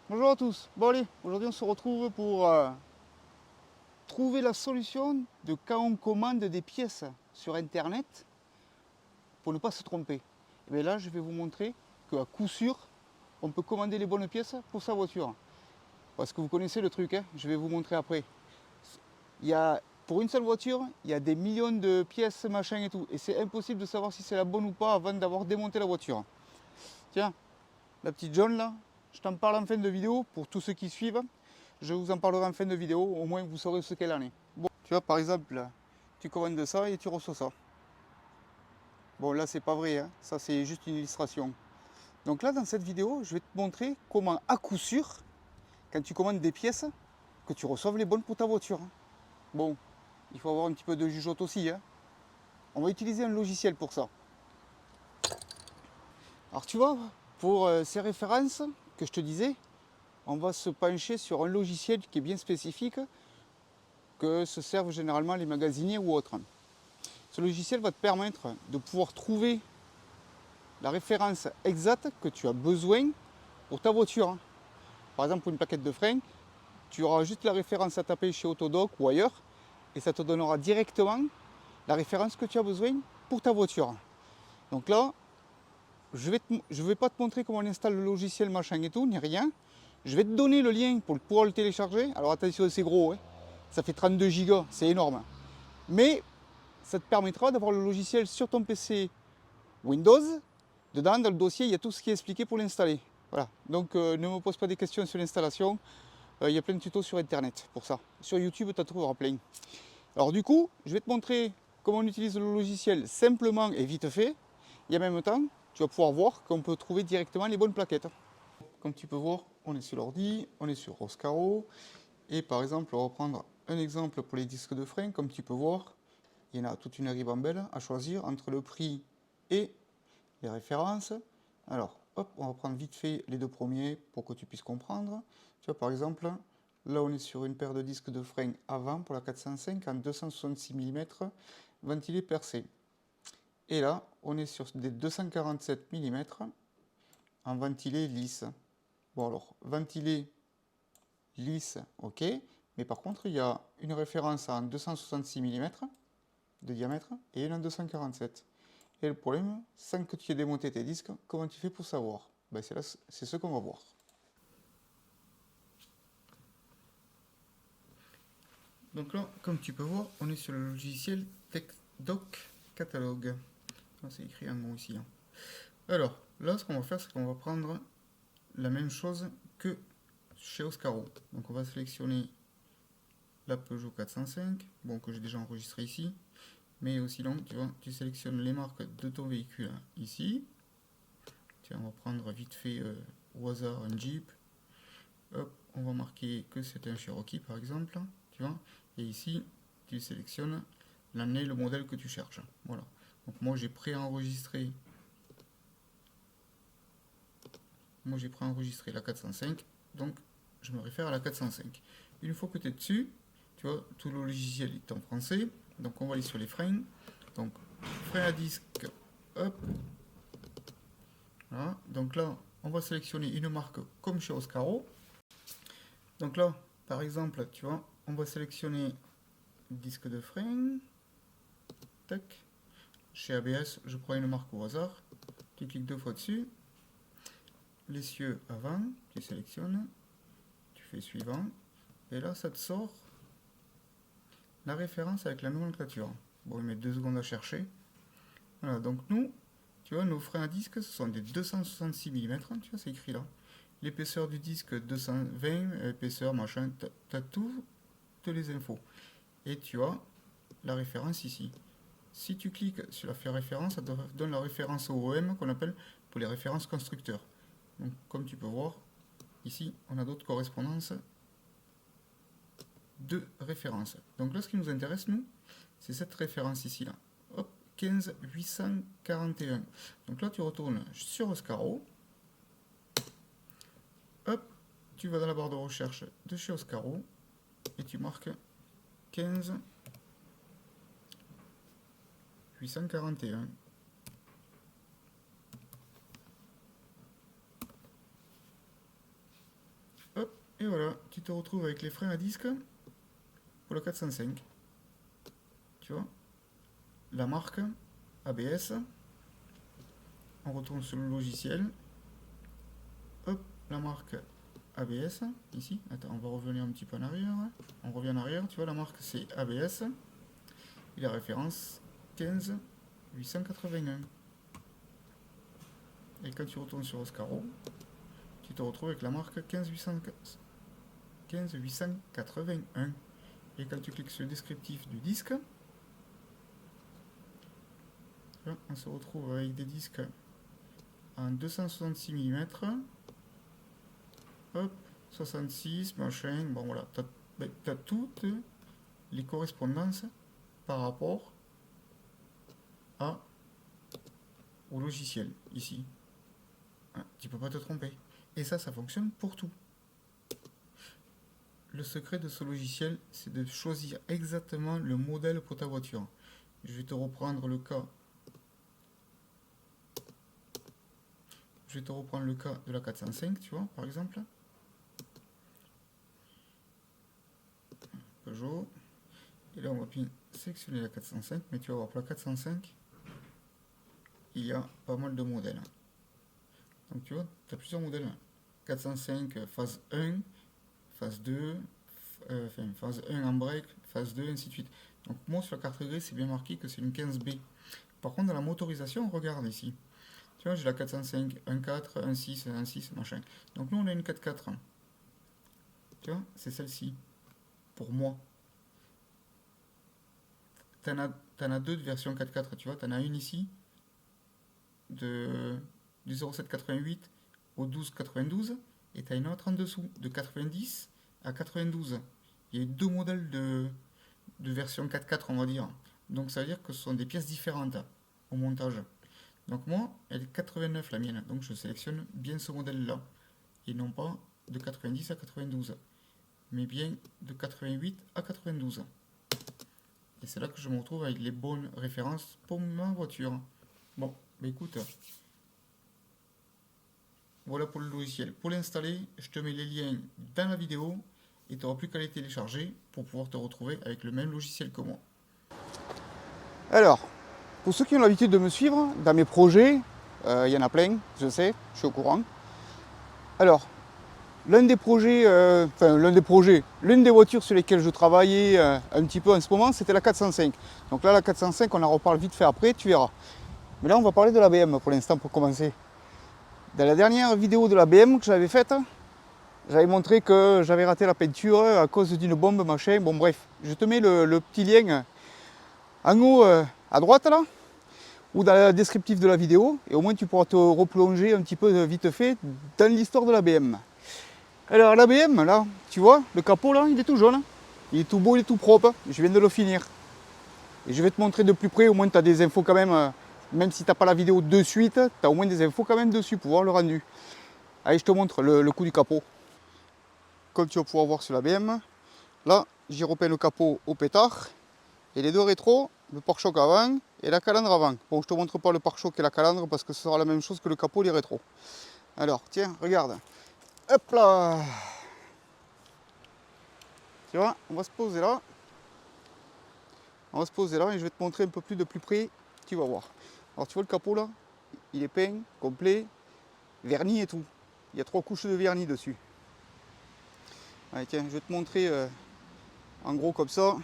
Bonjour à tous. Bon allez, aujourd'hui on se retrouve pour trouver la solution de quand on commande des pièces sur internet pour ne pas se tromper. Et bien là je vais vous montrer qu'à coup sûr on peut commander les bonnes pièces pour sa voiture. Parce que vous connaissez le truc, hein, je vais vous montrer après. Il y a, pour une seule voiture, il y a des millions de pièces, machin et tout. Et c'est impossible de savoir si c'est la bonne ou pas avant d'avoir démonté la voiture. Tiens, la petite jaune là, je t'en parle en fin de vidéo pour tous ceux qui suivent. Je vous en parlerai en fin de vidéo, au moins vous saurez ce qu'elle en est. Bon, tu vois par exemple, tu commandes ça et tu reçois ça. Bon là c'est pas vrai, hein. Ça c'est juste une illustration. Donc là dans cette vidéo, je vais te montrer comment à coup sûr, quand tu commandes des pièces, que tu reçoives les bonnes pour ta voiture. Bon, il faut avoir un petit peu de jugeote aussi, hein. On va utiliser un logiciel pour ça. Alors tu vois, pour ces références que je te disais, on va se pencher sur un logiciel qui est bien spécifique, que se servent généralement les magasiniers ou autres. Ce logiciel va te permettre de pouvoir trouver la référence exacte que tu as besoin pour ta voiture. Par exemple, pour une plaquette de frein, tu auras juste la référence à taper chez Autodoc ou ailleurs et ça te donnera directement la référence que tu as besoin pour ta voiture. Donc là, je ne vais pas te montrer comment on installe le logiciel machin et tout, ni rien. Je vais te donner le lien pour pouvoir le télécharger. Alors attention, c'est gros, hein. Ça fait 32 Go, c'est énorme. Mais ça te permettra d'avoir le logiciel sur ton PC Windows. Dedans, dans le dossier, il y a tout ce qui est expliqué pour l'installer. Voilà. Donc ne me pose pas des questions sur l'installation. Il y a plein de tutos sur internet pour ça. Sur YouTube, tu en trouveras plein. Alors du coup, je vais te montrer comment on utilise le logiciel simplement et vite fait. Et en même temps, tu vas pouvoir voir qu'on peut trouver directement les bonnes plaquettes. Comme tu peux voir, on est sur l'ordi, on est sur Oscaro. Et par exemple, on va prendre un exemple pour les disques de frein. Comme tu peux voir, il y en a toute une ribambelle à choisir entre le prix et les références. Alors, hop, on va prendre vite fait les deux premiers pour que tu puisses comprendre. Tu vois, par exemple, là, on est sur une paire de disques de frein avant pour la 405 en 266 mm, ventilé percé. Et là, on est sur des 247 mm en ventilé lisse. Bon, alors, ventilé lisse, ok, mais par contre, il y a une référence en 266 mm de diamètre et une en 247. Et le problème, sans que tu aies démonté tes disques, comment tu fais pour savoir? Ben c'est ce qu'on va voir. Donc là, comme tu peux voir, on est sur le logiciel TechDoc Catalogue. C'est écrit en gros ici, hein. Alors, là, ce qu'on va faire, c'est qu'on va prendre la même chose que chez Oscaro. Donc on va sélectionner la Peugeot 405, bon, que j'ai déjà enregistré ici. Mais aussi long, tu vois, tu sélectionnes les marques de ton véhicule ici. Tiens, on va prendre vite fait au hasard un Jeep. Hop, on va marquer que c'est un Cherokee par exemple, tu vois. Et ici, tu sélectionnes l'année, le modèle que tu cherches. Voilà. Donc moi j'ai préenregistré. Moi j'ai préenregistré la 405. Donc je me réfère à la 405. Une fois que tu es dessus, tu vois, tout le logiciel est en français. Donc on va aller sur les freins. Donc frein à disque, hop. Voilà. Donc là, on va sélectionner une marque comme chez Oscaro. Donc là, par exemple, tu vois, on va sélectionner disque de frein. Tac. Chez ABS, je prends une marque au hasard. Tu cliques deux fois dessus. L'essieu avant, tu sélectionnes. Tu fais suivant. Et là, ça te sort la référence avec la nomenclature. Bon, il met 2 secondes à chercher. Voilà, donc nous, tu vois, nos freins à disque, ce sont des 266 mm. Tu vois, c'est écrit là. L'épaisseur du disque 220, épaisseur, machin, tu as toutes les infos. Et tu as la référence ici. Si tu cliques sur la référence, ça te donne la référence OEM qu'on appelle pour les références constructeurs. Donc, comme tu peux voir, ici, on a d'autres correspondances de références. Donc là, ce qui nous intéresse, nous, c'est cette référence ici, là. Hop, 15 841. Donc là, tu retournes sur Oscaro. Hop, tu vas dans la barre de recherche de chez Oscaro et tu marques 15 841. Hop, et voilà, tu te retrouves avec les freins à disque pour le 405. Tu vois, la marque ABS. On retourne sur le logiciel. Hop, la marque ABS, ici. Attends, on va revenir un petit peu en arrière. On revient en arrière, tu vois, la marque c'est ABS. Et la référence 15 881. Et quand tu retournes sur Oscaro, tu te retrouves avec la marque 15 881. Et quand tu cliques sur le descriptif du disque, on se retrouve avec des disques en 266 mm. Hop, 66, machin. Bon voilà, tu as toutes les correspondances par rapport au logiciel, ici. Tu peux pas te tromper. Et ça fonctionne pour tout. Le secret de ce logiciel, c'est de choisir exactement le modèle pour ta voiture. Je vais te reprendre le cas. Je vais te reprendre le cas de la 405, tu vois, par exemple. Peugeot. Et là, on va bien sélectionner la 405, mais tu vas voir, pour la 405, il y a pas mal de modèles. Donc tu vois, tu as plusieurs modèles. 405 phase 1, phase 2, phase 1 en break, phase 2, ainsi de suite. Donc moi sur la carte grise, c'est bien marqué que c'est une 15B. Par contre, dans la motorisation, regarde ici. Tu vois, j'ai la 405, 1.4, 1.6, 1.6, machin. Donc nous, on a une 4.4. Tu vois, c'est celle-ci. Pour moi. T'en as deux de version 4.4, tu vois. T'en as une ici, du 0788 au 1292, et t'as une autre en dessous, de 90 à 92. Il y a eu deux modèles de version 4.4, on va dire. Donc ça veut dire que ce sont des pièces différentes au montage. Donc moi, elle est 89 la mienne, donc je sélectionne bien ce modèle-là. Et non pas de 90 à 92, mais bien de 88 à 92. Et c'est là que je me retrouve avec les bonnes références pour ma voiture. Bon, bah écoute, voilà pour le logiciel. Pour l'installer, je te mets les liens dans la vidéo et tu n'auras plus qu'à les télécharger pour pouvoir te retrouver avec le même logiciel que moi. Alors, pour ceux qui ont l'habitude de me suivre, dans mes projets, il y en a plein, je sais, je suis au courant. Alors, l'une des voitures sur lesquelles je travaillais un petit peu en ce moment, c'était la 405. Donc là, la 405, on en reparle vite fait après, tu verras. Mais là, on va parler de la BM pour l'instant, pour commencer. Dans la dernière vidéo de la BM que j'avais faite, j'avais montré que j'avais raté la peinture à cause d'une bombe, machin. Bon, bref, je te mets le petit lien en haut à droite, là, ou dans le descriptif de la vidéo, et au moins tu pourras te replonger un petit peu vite fait dans l'histoire de la BM. Alors la BM, là, tu vois, le capot, là, il est tout jaune. Il est tout beau, il est tout propre. Je viens de le finir. Et je vais te montrer de plus près, au moins tu as des infos quand même si tu n'as pas la vidéo de suite, tu as au moins des infos quand même dessus pour voir le rendu. Allez, je te montre le coup du capot. Comme tu vas pouvoir voir sur la BM, là, j'ai repeint le capot au pétard. Et les deux rétros, le pare-choc avant et la calandre avant. Bon, je te montre pas le pare-choc et la calandre parce que ce sera la même chose que le capot et les rétros. Alors, tiens, regarde. Hop là! Tu vois, on va se poser là. On va se poser là et je vais te montrer un peu plus de plus près. Tu vas voir. Alors, tu vois le capot là? Il est peint, complet, vernis et tout. Il y a 3 couches de vernis dessus. Allez, tiens, je vais te montrer en gros comme ça.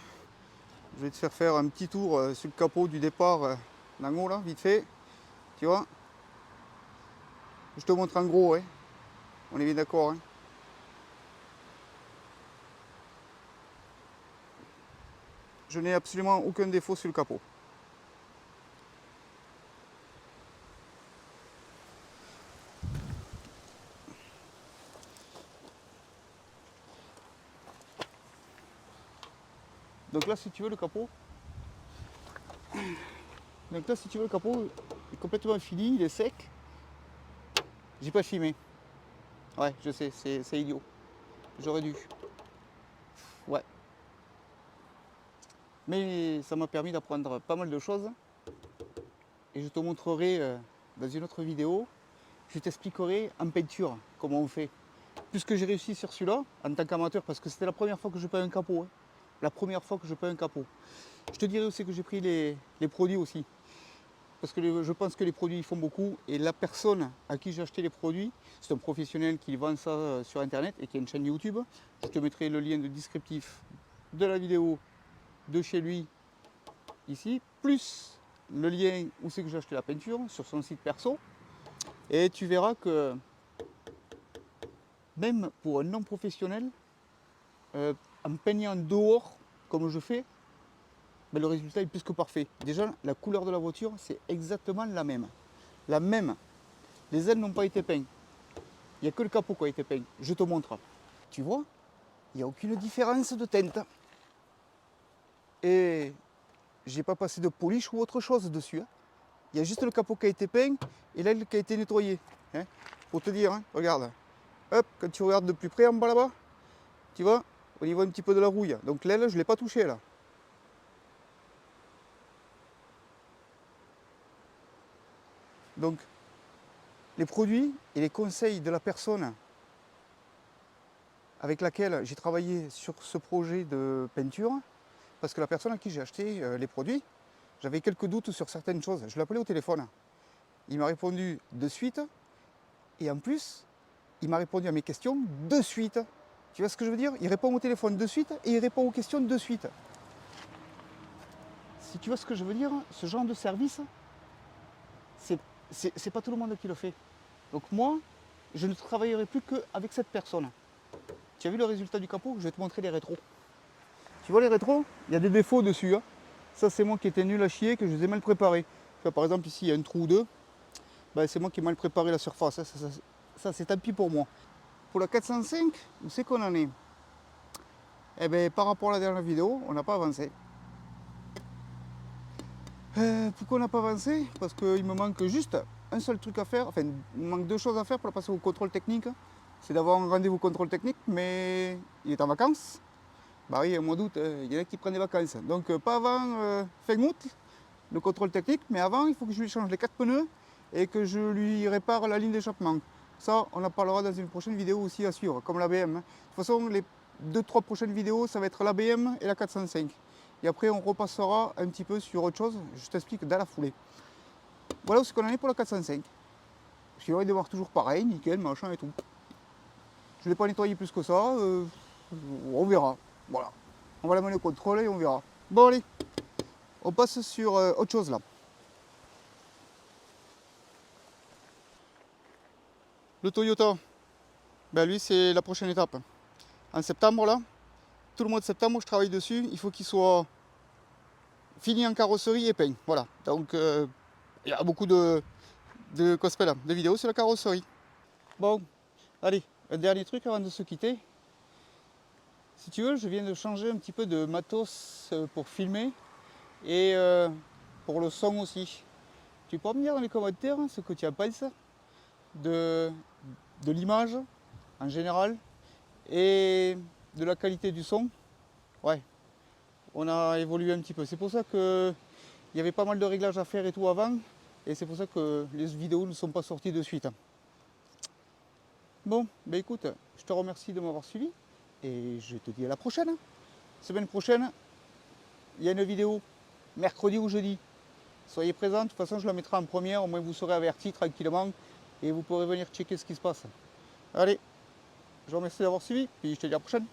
Je vais te faire un petit tour sur le capot du départ d'en haut là, vite fait. Tu vois? Je te montre en gros, ouais. On est bien d'accord, hein. Je n'ai absolument aucun défaut sur le capot. Donc là, si tu veux, le capot. Donc là, si tu veux, le capot est complètement fini, il est sec. J'ai pas filmé. Ouais, je sais, c'est idiot. J'aurais dû. Ouais. Mais ça m'a permis d'apprendre pas mal de choses. Et je te montrerai dans une autre vidéo. Je t'expliquerai en peinture comment on fait. puisque j'ai réussi sur celui-là, en tant qu'amateur, parce que c'était la première fois que je peins un capot. Hein. La première fois que je peins un capot. Je te dirais aussi que j'ai pris les produits aussi. Parce que je pense que les produits ils font beaucoup. Et la personne à qui j'ai acheté les produits, c'est un professionnel qui vend ça sur internet et qui a une chaîne YouTube. Je te mettrai le lien de descriptif de la vidéo de chez lui ici, plus le lien où c'est que j'ai acheté la peinture sur son site perso. Et tu verras que même pour un non professionnel, en peignant dehors comme je fais, ben le résultat est plus que parfait. Déjà, la couleur de la voiture, c'est exactement la même. La même. Les ailes n'ont pas été peintes. Il n'y a que le capot qui a été peint. Je te montre. Tu vois, il n'y a aucune différence de teinte. Et j'ai pas passé de polish ou autre chose dessus. Hein. Il y a juste le capot qui a été peint et l'aile qui a été nettoyée. Hein. Pour te dire, hein, regarde. Hop, quand tu regardes de plus près en bas là-bas, tu vois, au niveau un petit peu de la rouille. Donc l'aile, je ne l'ai pas touchée là. Donc, les produits et les conseils de la personne avec laquelle j'ai travaillé sur ce projet de peinture, parce que la personne à qui j'ai acheté les produits, j'avais quelques doutes sur certaines choses. Je l'ai appelé au téléphone. Il m'a répondu de suite. Et en plus, il m'a répondu à mes questions de suite. Tu vois ce que je veux dire? Il répond au téléphone de suite et il répond aux questions de suite. Si tu vois ce que je veux dire, ce genre de service, c'est pas tout le monde qui le fait. Donc moi, je ne travaillerai plus qu'avec cette personne. Tu as vu le résultat du capot? Je vais te montrer les rétros. Tu vois les rétros? Il y a des défauts dessus. Hein. Ça, c'est moi qui étais nul à chier, que je les ai mal préparés. Par exemple, ici, il y a un trou ou deux. Ben, c'est moi qui ai mal préparé la surface. Hein. Ça c'est tant pis pour moi. Pour la 405, où c'est qu'on en est? Eh bien, par rapport à la dernière vidéo, on n'a pas avancé. Pourquoi on n'a pas avancé? Parce qu'il me manque juste un seul truc à faire. Enfin, il me manque deux choses à faire pour la passer au contrôle technique. C'est d'avoir un rendez-vous contrôle technique, mais il est en vacances. Bah oui, au mois d'août, il y en a qui prennent des vacances. Donc pas avant fin août, le contrôle technique, mais avant, il faut que je lui change les 4 pneus et que je lui répare la ligne d'échappement. Ça, on en parlera dans une prochaine vidéo aussi à suivre, comme l'ABM. De toute façon, les 2-3 prochaines vidéos, ça va être l'ABM et la 405. Et après, on repassera un petit peu sur autre chose. Je t'explique dans la foulée. Voilà où c'est qu'on en est pour la 405. Sinon, il démarre toujours pareil, nickel, machin et tout. Je ne l'ai pas nettoyé plus que ça. On verra. Voilà. On va la mener au contrôle et on verra. Bon, allez. On passe sur autre chose là. Le Toyota, ben lui c'est la prochaine étape. En septembre là, tout le mois de septembre je travaille dessus, il faut qu'il soit fini en carrosserie et peint. Voilà, donc il y a beaucoup de vidéos sur la carrosserie. Bon, allez, un dernier truc avant de se quitter. Si tu veux, je viens de changer un petit peu de matos pour filmer et pour le son aussi. Tu peux me dire dans les commentaires ce que tu en penses de l'image en général et de la qualité du son. Ouais, on a évolué un petit peu. C'est pour ça qu'il y avait pas mal de réglages à faire et tout avant. Et c'est pour ça que les vidéos ne sont pas sorties de suite. Bon, ben écoute, je te remercie de m'avoir suivi. Et je te dis à la prochaine. Semaine prochaine, il y a une vidéo mercredi ou jeudi. Soyez présents, de toute façon je la mettrai en première, au moins vous serez avertis tranquillement et vous pourrez venir checker ce qui se passe. Allez, je vous remercie d'avoir suivi, puis je te dis à la prochaine.